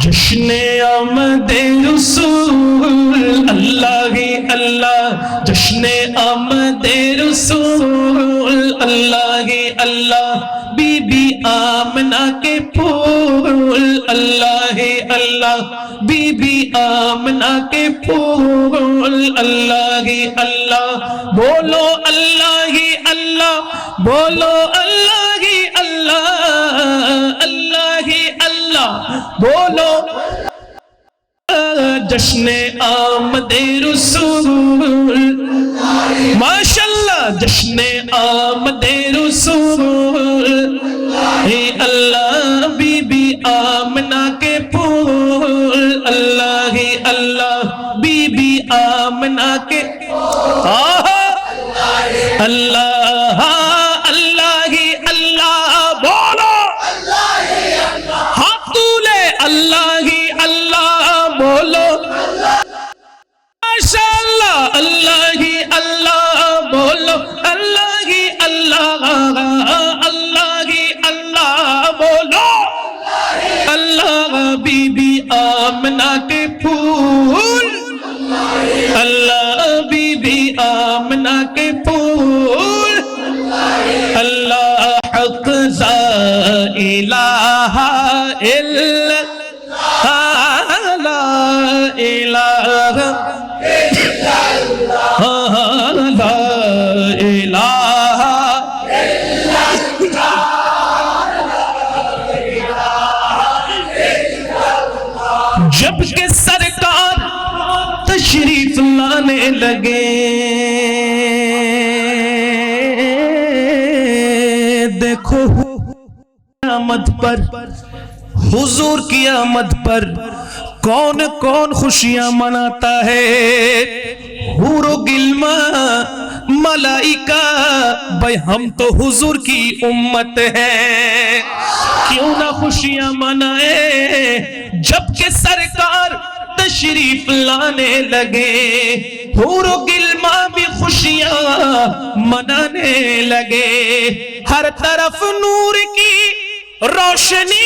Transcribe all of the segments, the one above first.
जश्न आमदे रसूल अल्लाह ही अल्लाह, जश्न आमदे रसूल अल्लाह ही अल्लाह, बीबी आमना के फूल अल्लाह ही अल्लाह, बीबी आमना के फूल अल्लाह ही अल्लाह। बोलो अल्लाह ही अल्लाह, बोलो अल्लाह ही अल्लाह, अल्लाह ही अल्लाह, बोलो जश्न आमदे रसूल माशाल्लाह, जश्न आमदे रसूल हे अल्लाह, बीबी आमना के फूल अल्लाह ही अल्लाह, बीबी आमना के अल्लाह अल्लाह ही अल्लाह, बोलो हाथ तूले अल्लाह ही अल्लाह, बोलो माशाअल्लाह अल्लाह ही अल्लाह, बोलो अल्लाह ही अल्लाह, अल्लाह ही अल्लाह, बोलो अल्लाह, बीबी आमना के फूल अल्लाह, बीबी आमना के फूल अल्लाह, हक ला इलाहा इल्लल्लाह, ला इलाहा इल्लल्लाह, ला इलाहा इल्लल्लाह। जब के सरकार तशरीफ लाने लगे, देखो क़यामत पर, हुजूर की आमद पर कौन कौन खुशियां मनाता है। हूरो गिल्मा मलाइका, भाई हम तो हुजूर की उम्मत है, क्यों ना खुशियां मनाए। जबकि सरकार तशरीफ लाने लगे, हूरो गिल्मा भी खुशियां मनाने लगे। हर तरफ नूर की रोशनी,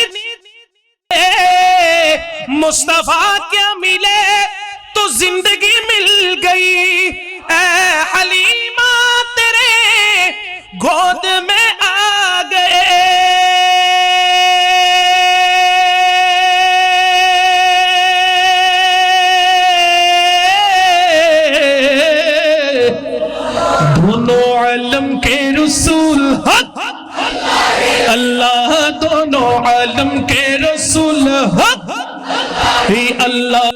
मुस्तफा क्या मिले तो जिंदगी मिल गई। ऐ हलीमा तेरे गोद में आ गए, दोनों आलम के रसूल हक अल्लाह, दोनों आलम के रसूल हक ही अल्लाह,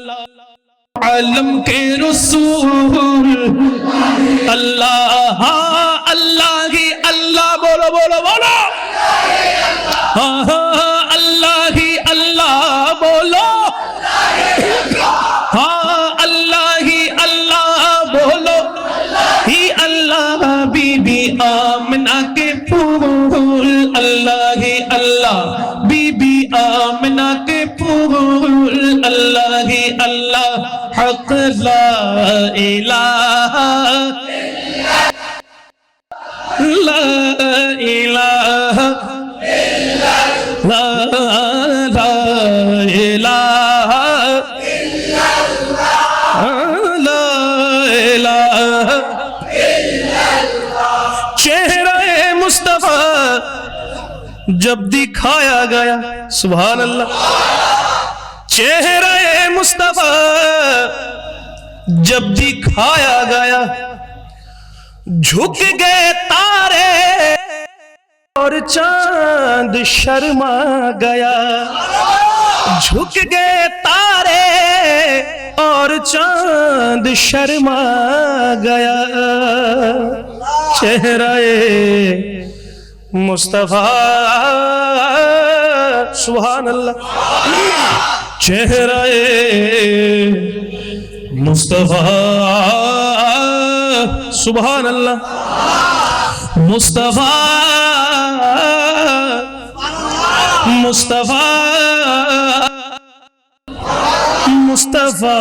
आलम के रसूल अल्लाह, अल्लाह ही अल्लाह, बोलो बोलो बोलो अल्लाह ही अल्लाह, बोलो अल्लाह ही अल्लाह, बोलो ही अल्लाह, बीबी आमना के फूल अल्लाह ही अल्लाह, बीबी आमना के फूल अल्लाह ही अल्लाह, हक ला इलाहा ला इलाहा ला इलाहा ला इलाहा। चेहरा मुस्तफा जब दिखाया गया, सुभान अल्लाह, चेहरा मुस्तफा जब दिखाया गया, झुक गए तारे और चांद शर्मा गया। झुक गए तारे और चांद शर्मा गया। चेहरा मुस्तफा, सुभान अल्लाह, चेहरा मुस्तफा, सुभान अल्लाह, मुस्तफा मुस्तफा मुस्तफा